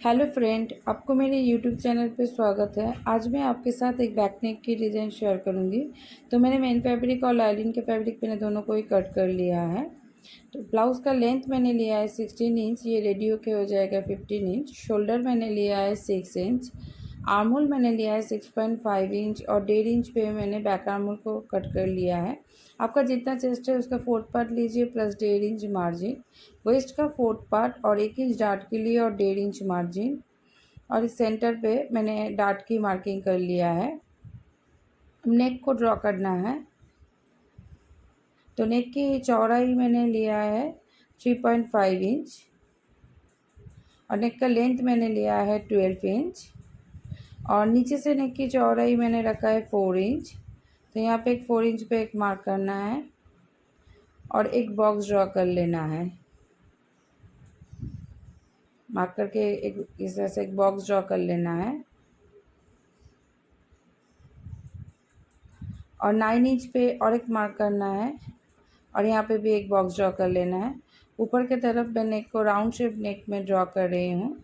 Hello friend, आपको मेरे YouTube channel पे स्वागत है। आज मैं आपके साथ एक बैक नेक की डिज़ाइन शेयर करूँगी। तो मैंने मेन फैब्रिक और लाइनिंग के फैब्रिक मैंने दोनों को ही कट कर लिया है। तो ब्लाउज़ का लेंथ मैंने लिया है 16 इंच, ये रेडी होके हो जाएगा 15 इंच। शोल्डर मैंने लिया है 6 इंच। आर्म होल मैंने लिया है 6.5 इंच और 1.5 इंच पे मैंने बैक आर्म होल को कट कर लिया है। आपका जितना चेस्ट है उसका 4th पार्ट लीजिए प्लस 1.5 इंच मार्जिन, वेस्ट का 4th पार्ट और 1 इंच डार्ट के लिए और 1.5 इंच मार्जिन, और इस सेंटर पे मैंने डार्ट की मार्किंग कर लिया है। नेक को ड्रॉ करना है। तो नेक की चौड़ाई मैंने लिया है 3.5 इंच और नेक का लेंथ मैंने लिया है 12 इंच और नीचे से नेक की चौड़ाई मैंने रखा है 4 इंच। तो यहाँ पे एक 4 इंच पे एक मार्क करना है और एक बॉक्स ड्रॉ कर लेना है। मार्क करके एक इस तरह से एक बॉक्स ड्रॉ कर लेना है और 9 इंच पे और एक मार्क करना है और यहाँ पे भी एक बॉक्स ड्रॉ कर लेना है। ऊपर की तरफ मैं नेक को राउंड शेप नेक में ड्रॉ कर रही हूँ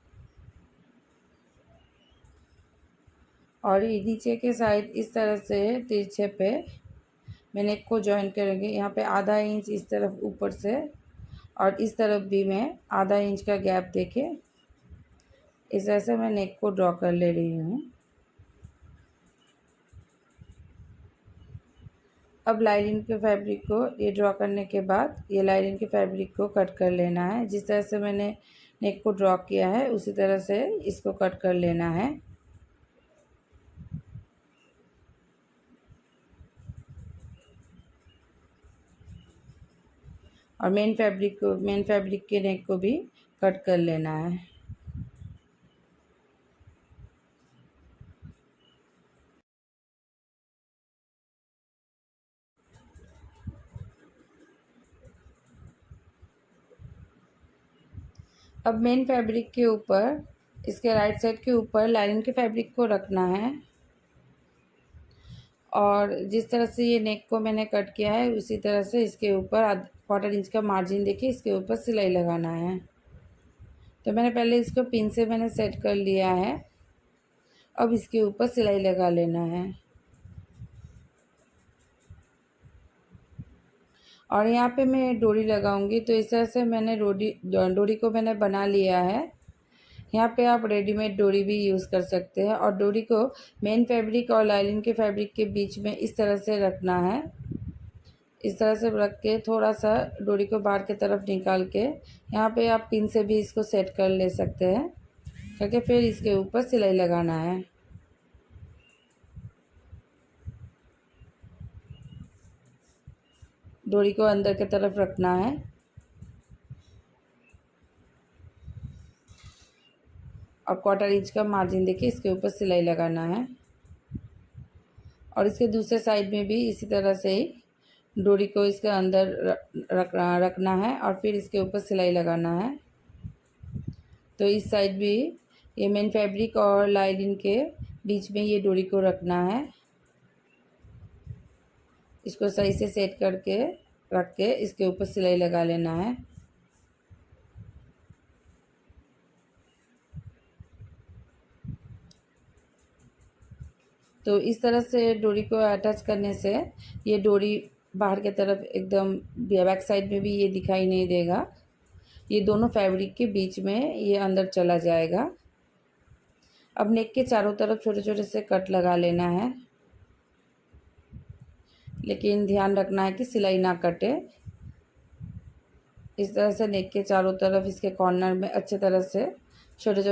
और नीचे के साइड इस तरह से तिरछे पे मैं नेक को जॉइन करेंगे। यहाँ पे आधा इंच इस तरफ ऊपर से और इस तरफ भी मैं आधा इंच का गैप देके इस तरह से मैं नेक को ड्रॉ कर ले रही हूँ। अब लाइनिंग के फैब्रिक को ये ड्रॉ करने के बाद ये लाइनिंग के फैब्रिक को कट कर लेना है। जिस तरह से मैंने नेक को ड्रॉ किया है उसी तरह से इसको कट कर लेना है। और मेन फैब्रिक के नेक को भी कट कर लेना है। अब मेन फैब्रिक के ऊपर इसके राइट साइड के ऊपर लाइनिंग के फैब्रिक को रखना है और जिस तरह से ये नेक को मैंने कट किया है उसी तरह से इसके ऊपर 1/4 इंच का मार्जिन देके इसके ऊपर सिलाई लगाना है। तो मैंने पहले इसको पिन से मैंने सेट कर लिया है। अब इसके ऊपर सिलाई लगा लेना है और यहाँ पे मैं डोरी लगाऊंगी। तो इस तरह से मैंने डोरी को मैंने बना लिया है। यहाँ पे आप रेडीमेड डोरी भी यूज़ कर सकते हैं और डोरी को मेन फैब्रिक और लाइनिंग के फैब्रिक के बीच में इस तरह से रखना है। इस तरह से रख के थोड़ा सा डोरी को बाहर की तरफ निकाल के यहाँ पे आप पिन से भी इसको सेट कर ले सकते हैं करके फिर इसके ऊपर सिलाई लगाना है। डोरी को अंदर की तरफ रखना है और 1/4 इंच का मार्जिन देके इसके ऊपर सिलाई लगाना है और इसके दूसरे साइड में भी इसी तरह से ही डोरी को इसके अंदर रखना है और फिर इसके ऊपर सिलाई लगाना है। तो इस साइड भी ये मेन फैब्रिक और लाइनिंग के बीच में ये डोरी को रखना है। इसको सही से सेट करके रख के इसके ऊपर सिलाई लगा लेना है। तो इस तरह से डोरी को अटैच करने से ये डोरी बाहर की तरफ एकदम बैक साइड में भी ये दिखाई नहीं देगा। ये दोनों फैब्रिक के बीच में ये अंदर चला जाएगा। अब नेक के चारों तरफ छोटे छोटे से कट लगा लेना है, लेकिन ध्यान रखना है कि सिलाई ना कटे। इस तरह से नेक के चारों तरफ इसके कॉर्नर में अच्छे तरह से छोटे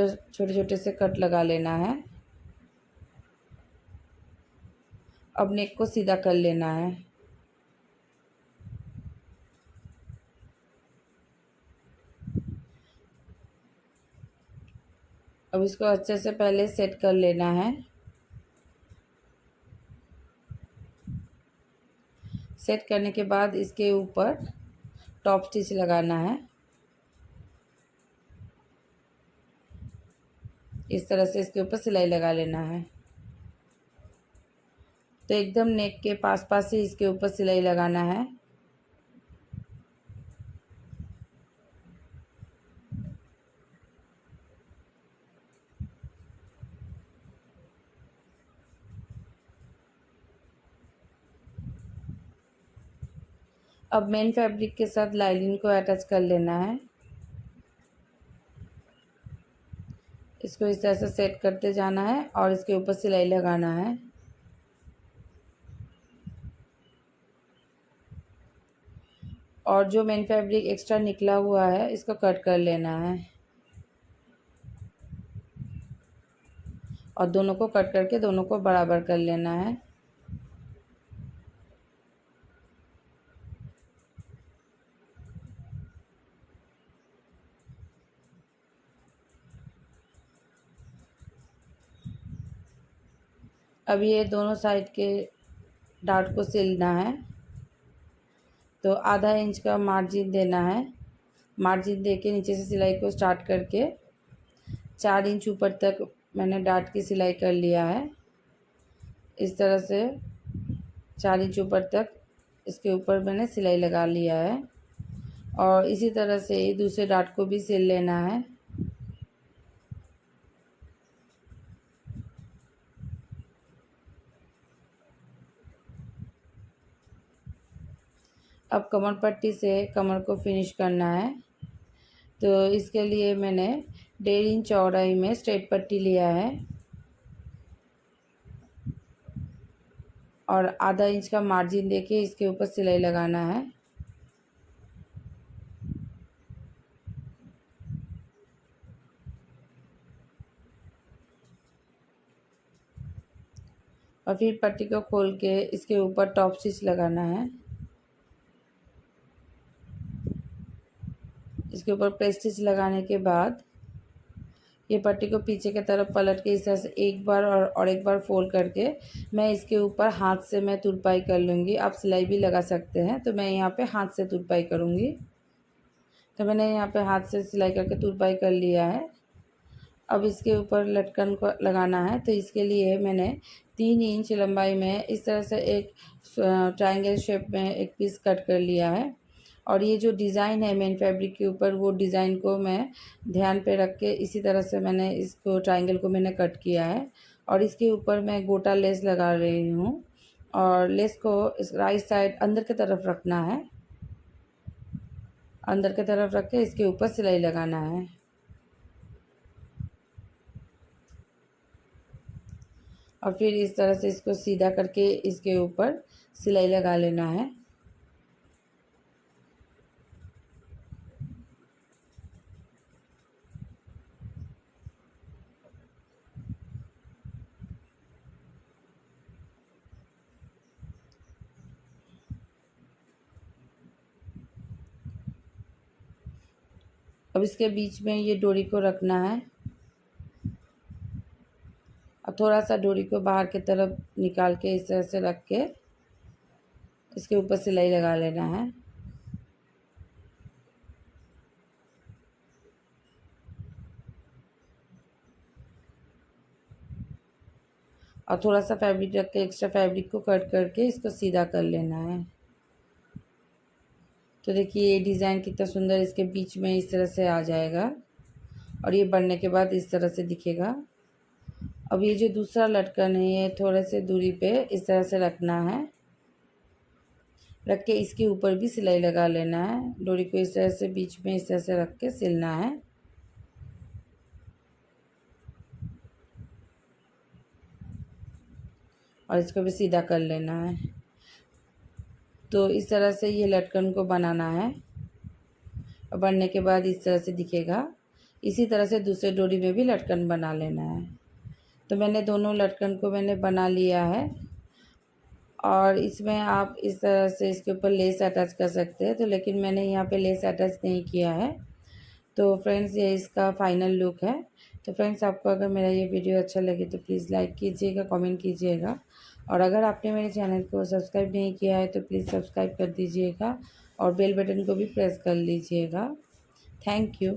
छोटे से कट लगा लेना है। अब नेक को सीधा कर लेना है। अब इसको अच्छे से पहले सेट कर लेना है। सेट करने के बाद इसके ऊपर टॉप स्टिच लगाना है। इस तरह से इसके ऊपर सिलाई लगा लेना है। तो एकदम नेक के पास पास ही इसके ऊपर सिलाई लगाना है। अब मेन फैब्रिक के साथ लाइनिंग को अटैच कर लेना है। इसको इस तरह से सेट करते जाना है और इसके ऊपर सिलाई लगाना है। और जो मेन फैब्रिक एक्स्ट्रा निकला हुआ है इसको कट कर लेना है और दोनों को कट करके दोनों को बराबर कर लेना है। अब ये दोनों साइड के डार्ट को सिलना है। तो आधा इंच का मार्जिन देना है। मार्जिन देके नीचे से सिलाई को स्टार्ट करके 4 इंच ऊपर तक मैंने डार्ट की सिलाई कर लिया है। इस तरह से 4 इंच ऊपर तक इसके ऊपर मैंने सिलाई लगा लिया है और इसी तरह से दूसरे डार्ट को भी सिल लेना है। अब कमर पट्टी से कमर को फिनिश करना है। तो इसके लिए मैंने 1.5 इंच चौड़ाई में स्ट्रेट पट्टी लिया है और आधा इंच का मार्जिन देके इसके ऊपर सिलाई लगाना है। और फिर पट्टी को खोल के इसके ऊपर टॉप स्टिच लगाना है। इसके ऊपर प्रेस स्टिच लगाने के बाद ये पट्टी को पीछे की तरफ पलट के इस तरह से एक बार और एक बार फोल्ड करके मैं इसके ऊपर हाथ से मैं तुरपाई कर लूँगी। आप सिलाई भी लगा सकते हैं, तो मैं यहाँ पे हाथ से तुरपाई करूँगी। तो मैंने यहाँ पे हाथ से सिलाई करके तुरपाई कर लिया है। अब इसके ऊपर लटकन को लगाना है। तो इसके लिए मैंने 3 इंच लंबाई में इस तरह से एक ट्रायंगल शेप में एक पीस कट कर लिया है और ये जो डिज़ाइन है मेन फैब्रिक के ऊपर वो डिज़ाइन को मैं ध्यान पे रख के इसी तरह से मैंने इसको ट्रायंगल को मैंने कट किया है और इसके ऊपर मैं गोटा लेस लगा रही हूँ और लेस को इस राइट साइड अंदर की तरफ रखना है। अंदर की तरफ रख के इसके ऊपर सिलाई लगाना है। और फिर इस तरह से इसको सीधा करके इसके ऊपर सिलाई लगा लेना है। अब इसके बीच में ये डोरी को रखना है और थोड़ा सा डोरी को बाहर की तरफ निकाल के इस तरह से रख के इसके ऊपर सिलाई लगा लेना है। और थोड़ा सा फैब्रिक रख के एक्स्ट्रा फैब्रिक को कट करके इसको सीधा कर लेना है। तो देखिए ये डिज़ाइन कितना सुंदर इसके बीच में इस तरह से आ जाएगा और ये बनने के बाद इस तरह से दिखेगा। अब ये जो दूसरा लटकन है ये थोड़े से दूरी पे इस तरह से रखना है। रख के इसके ऊपर भी सिलाई लगा लेना है। डोरी को इस तरह से बीच में इस तरह से रख के सिलना है। और इसको भी सीधा कर लेना है। तो इस तरह से ये लटकन को बनाना है और बनने के बाद इस तरह से दिखेगा। इसी तरह से दूसरे डोरी में भी लटकन बना लेना है। तो मैंने दोनों लटकन को मैंने बना लिया है और इसमें आप इस तरह से इसके ऊपर लेस अटैच कर सकते हैं। तो लेकिन मैंने यहाँ पे लेस अटैच नहीं किया है। तो फ्रेंड्स ये इसका फाइनल लुक है। तो फ्रेंड्स आपको अगर मेरा ये वीडियो अच्छा लगे तो प्लीज़ लाइक कीजिएगा, कमेंट कीजिएगा और अगर आपने मेरे चैनल को सब्सक्राइब नहीं किया है तो प्लीज़ सब्सक्राइब कर दीजिएगा और बेल बटन को भी प्रेस कर लीजिएगा। Thank you.